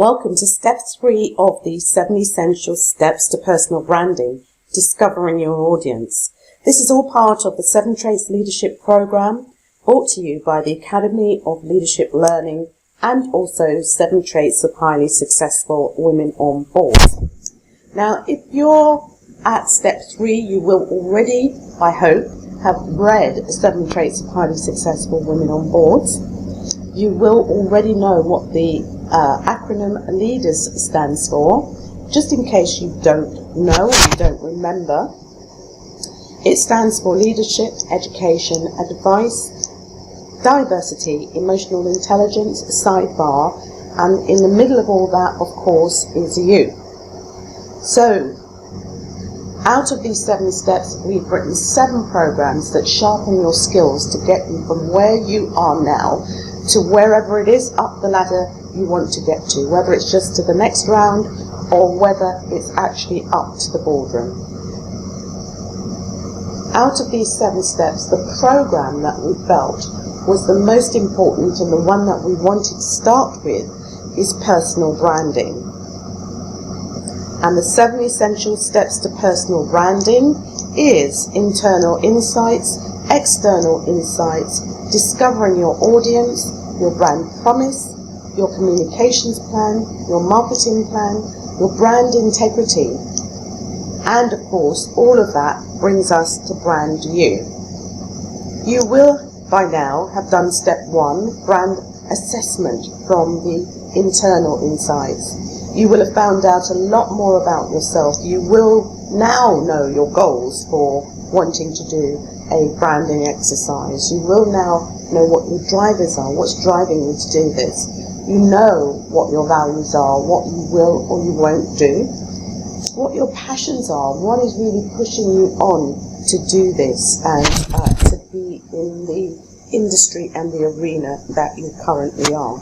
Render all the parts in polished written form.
Welcome to step 3 of the 7 essential steps to personal branding, discovering your audience. This is all part of the 7 Traits Leadership Program, brought to you by the Academy of Leadership Learning and also 7 Traits of Highly Successful Women on Board. Now, if you're at step 3, you will already, I hope, have read 7 Traits of Highly Successful Women on Board. You will already know what the acronym LEADERS stands for. Just in case you don't know or you don't remember, it stands for Leadership, Education, Advice, Diversity, Emotional Intelligence, Sidebar, and in the middle of all that, of course, is you. So, out of these 7 steps, we've written 7 programs that sharpen your skills to get you from where you are now to wherever it is up the ladder you want to get to, whether it's just to the next round or whether it's actually up to the boardroom. Out of these 7 steps, the program that we felt was the most important and the one that we wanted to start with is personal branding. And the 7 essential steps to personal branding is internal insights, external insights, discovering your audience, your brand promise, your communications plan, your marketing plan, your brand integrity. And of course, all of that brings us to brand you. You will by now have done step 1, brand assessment from the internal insights. You will have found out a lot more about yourself. You will now know your goals for wanting to do a branding exercise. You will now know what your drivers are, what's driving you to do this. You know what your values are, what you will or you won't do, what your passions are, what is really pushing you on to do this and to be in the industry and the arena that you currently are.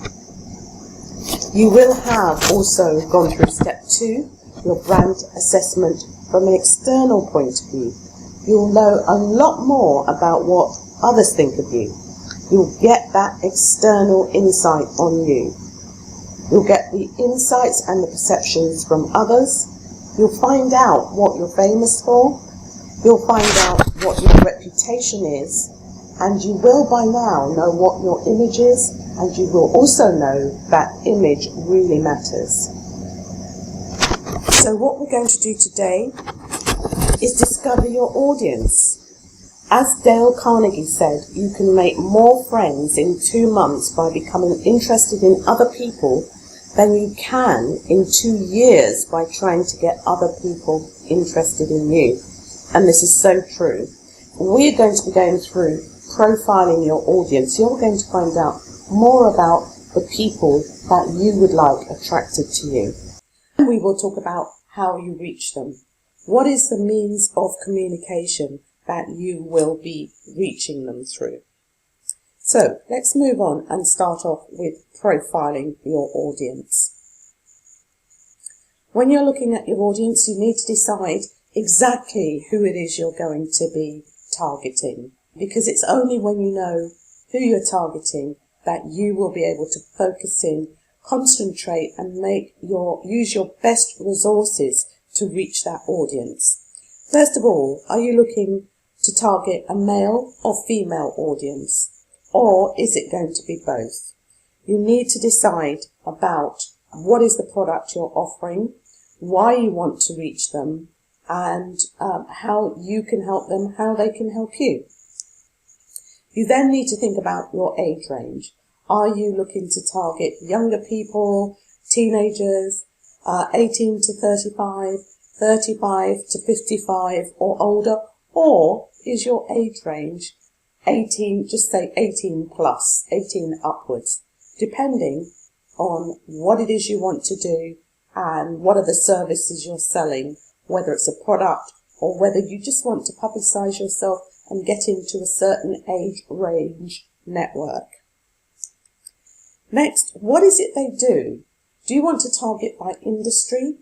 You will have also gone through step 2, your brand assessment from an external point of view. You'll know a lot more about what others think of you. You'll get that external insight on you. You'll get the insights and the perceptions from others. You'll find out what you're famous for. You'll find out what your reputation is. And you will by now know what your image is. And you will also know that image really matters. So what we're going to do today is discover your audience. As Dale Carnegie said, you can make more friends in 2 months by becoming interested in other people than you can in 2 years by trying to get other people interested in you. And this is so true. We're going to be going through profiling your audience. You're going to find out more about the people that you would like attracted to you. And we will talk about how you reach them. What is the means of communication that you will be reaching them through? So let's move on and start off with profiling your audience. When you're looking at your audience, you need to decide exactly who it is you're going to be targeting, because it's only when you know who you're targeting that you will be able to focus in, concentrate and use your best resources to reach that audience. First of all, are you looking to target a male or female audience? Or is it going to be both? You need to decide about what is the product you're offering, why you want to reach them, and how you can help them, how they can help you. You then need to think about your age range. Are you looking to target younger people, teenagers, 18 to 35, 35 to 55 or older? Or is your age range 18, just say 18 plus, 18 upwards, depending on what it is you want to do and what are the services you're selling, whether it's a product or whether you just want to publicize yourself and get into a certain age range network. Next, what is it they do? Do you want to target by industry?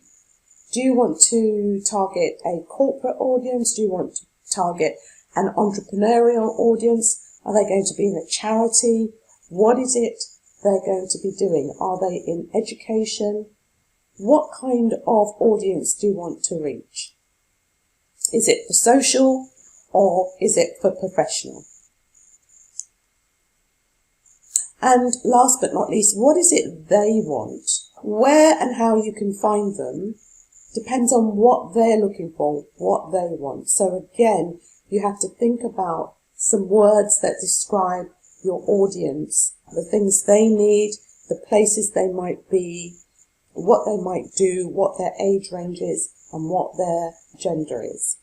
Do you want to target a corporate audience? Do you want to target an entrepreneurial audience? Are they going to be in a charity? What is it they're going to be doing. Are they in education? What kind of audience do you want to reach? Is it for social or is it for professional? And last but not least, what is it they want? Where and how you can find them depends on what they're looking for, what they want. So again, you have to think about some words that describe your audience, the things they need, the places they might be, what they might do, what their age range is, and what their gender is.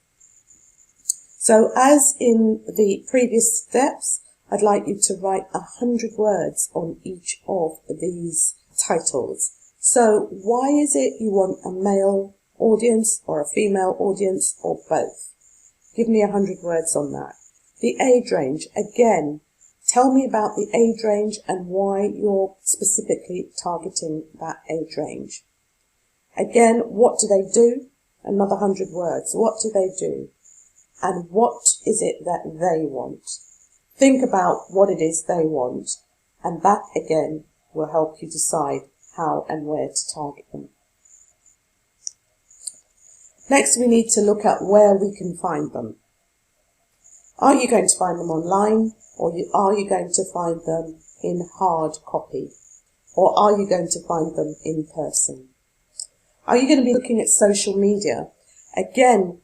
So as in the previous steps, I'd like you to write 100 words on each of these titles. So why is it you want a male audience or a female audience or both? Give me 100 words on that. The age range, again, tell me about the age range and why you're specifically targeting that age range. Again, what do they do? Another 100 words. What do they do? And what is it that they want? Think about what it is they want, and that again will help you decide how and where to target them. Next, we need to look at where we can find them. Are you going to find them online, or are you going to find them in hard copy? Or are you going to find them in person? Are you going to be looking at social media? Again,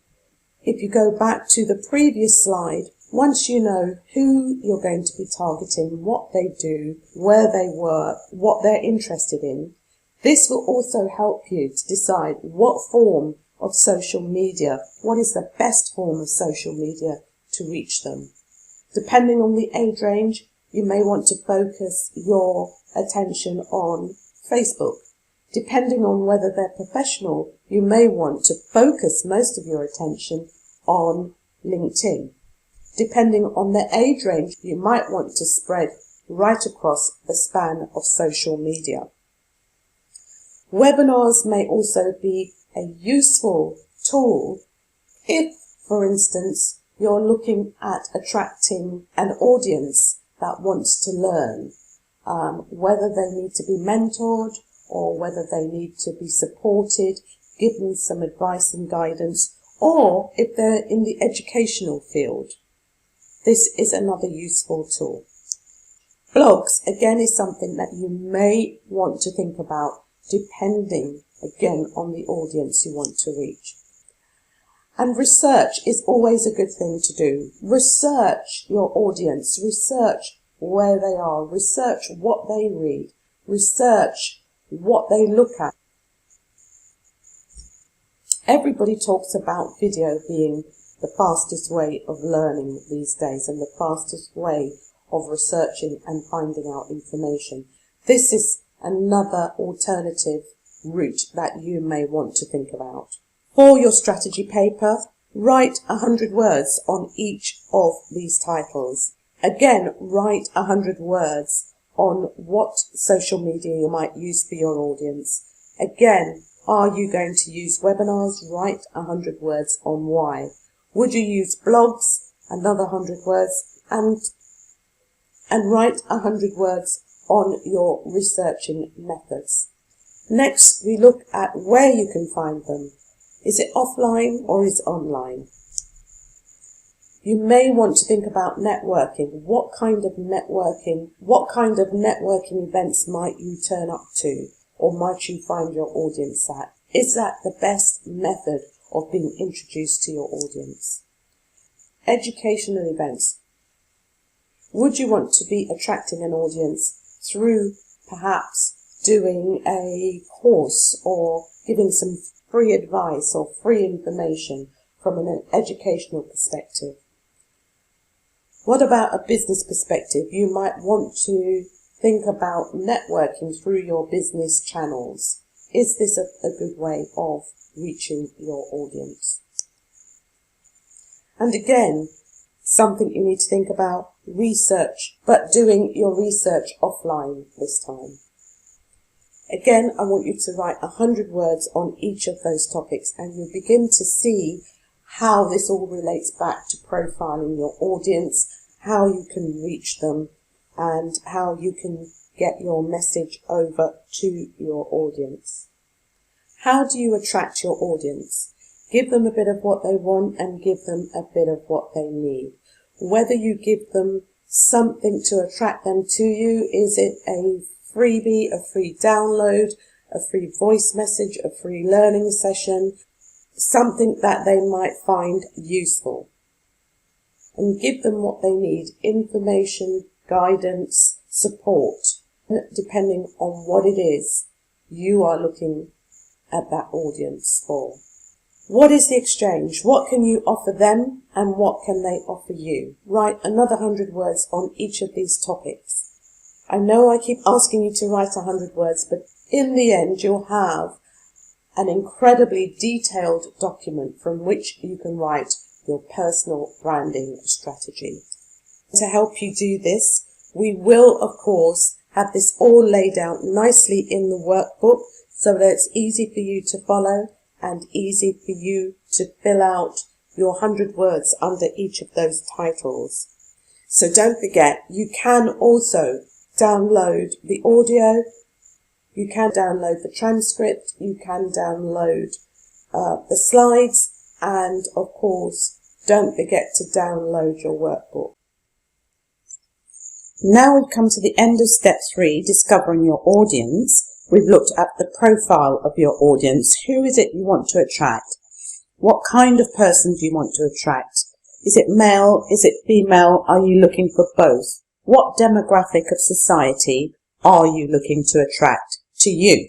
if you go back to the previous slide, once you know who you're going to be targeting, what they do, where they work, what they're interested in, this will also help you to decide what form of social media, what is the best form of social media to reach them. Depending on the age range, you may want to focus your attention on Facebook. Depending on whether they're professional, you may want to focus most of your attention on LinkedIn. Depending on their age range, you might want to spread right across the span of social media. Webinars may also be a useful tool if, for instance, you're looking at attracting an audience that wants to learn, whether they need to be mentored or whether they need to be supported, given some advice and guidance, or if they're in the educational field. This is another useful tool. Blogs, again, is something that you may want to think about depending, again, on the audience you want to reach. And research is always a good thing to do. Research your audience, research where they are, research what they read, research what they look at. Everybody talks about video being the fastest way of learning these days and the fastest way of researching and finding out information. This is another alternative route that you may want to think about. For your strategy paper, write 100 words on each of these titles. Again, write 100 words on what social media you might use for your audience. Again, are you going to use webinars? Write 100 words on why. Would you use blogs? Another 100 words. And write 100 words on your researching methods. Next, we look at where you can find them. Is it offline or is it online? You may want to think about networking. What kind of networking events might you turn up to, or might you find your audience at? Is that the best method of being introduced to your audience? Educational events. Would you want to be attracting an audience through perhaps doing a course or giving some free advice or free information from an educational perspective? What about a business perspective? You might want to think about networking through your business channels. Is this a good way of reaching your audience? And again, something you need to think about, research, but doing your research offline this time. Again, I want you to write 100 words on each of those topics, and you'll begin to see how this all relates back to profiling your audience, how you can reach them, and how you can get your message over to your audience. How do you attract your audience? Give them a bit of what they want and give them a bit of what they need. Whether you give them something to attract them to you, is it a freebie, a free download, a free voice message, a free learning session, something that they might find useful. And give them what they need, information, guidance, support, depending on what it is you are looking at that audience for. What is the exchange? What can you offer them and what can they offer you? Write another 100 words on each of these topics. I know I keep asking you to write 100 words, but in the end you'll have an incredibly detailed document from which you can write your personal branding strategy. To help you do this, we will, of course, have this all laid out nicely in the workbook so that it's easy for you to follow and easy for you to fill out your 100 words under each of those titles. So don't forget, you can also download the audio, you can download the transcript, you can download the slides, and of course, don't forget to download your workbook. Now we've come to the end of step 3, discovering your audience. We've looked at the profile of your audience. Who is it you want to attract? What kind of person do you want to attract? Is it male? Is it female? Are you looking for both? What demographic of society are you looking to attract to you?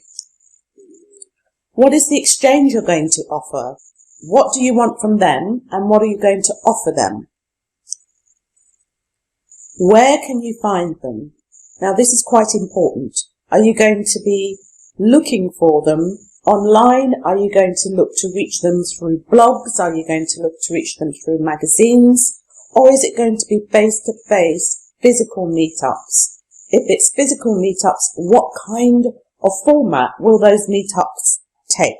What is the exchange you're going to offer? What do you want from them and what are you going to offer them? Where can you find them? Now this is quite important. Are you going to be looking for them online? Are you going to look to reach them through blogs? Are you going to look to reach them through magazines? Or is it going to be face-to-face physical meetups? If it's physical meetups, what kind of format will those meetups take?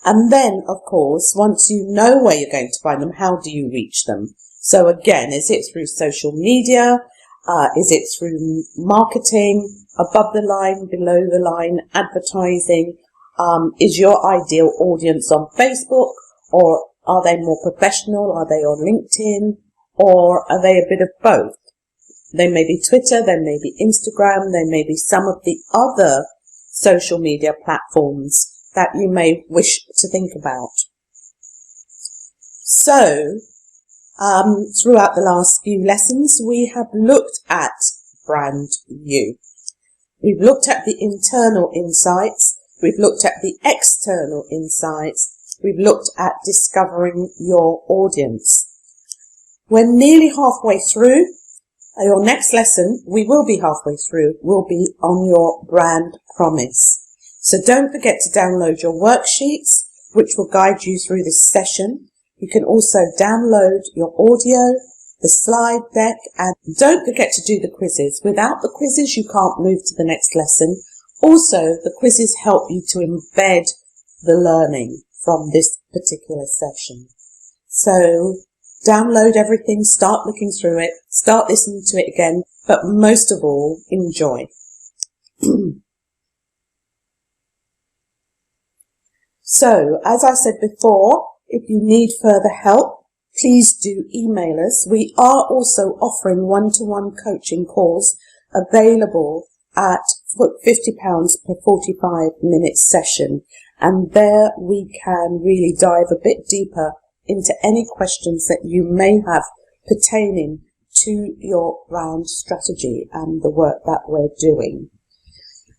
And then, of course, once you know where you're going to find them, how do you reach them? So again, is it through social media? Is it through marketing, above the line, below the line, advertising? Is your ideal audience on Facebook, or are they more professional? Are they on LinkedIn, or are they a bit of both? They may be Twitter, they may be Instagram, they may be some of the other social media platforms that you may wish to think about. So, throughout the last few lessons, we have looked at Brand You. We've looked at the internal insights. We've looked at the external insights. We've looked at discovering your audience. We're nearly halfway through. Your next lesson, we will be halfway through, will be on your brand promise. So don't forget to download your worksheets, which will guide you through this session. You can also download your audio, the slide deck, and don't forget to do the quizzes. Without the quizzes, you can't move to the next lesson. Also, the quizzes help you to embed the learning from this particular session. So download everything, start looking through it, start listening to it again, but most of all, enjoy. So, as I said before, if you need further help, please do email us. We are also offering one-to-one coaching calls available at £50 per 45-minute session. And there we can really dive a bit deeper into any questions that you may have pertaining to your brand strategy and the work that we're doing.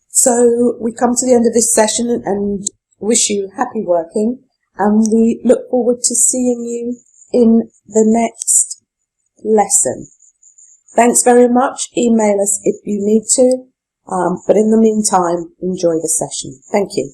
So we come to the end of this session and wish you happy working, and we look forward to seeing you in the next lesson. Thanks very much. Email us if you need to, but in the meantime, enjoy the session. Thank you.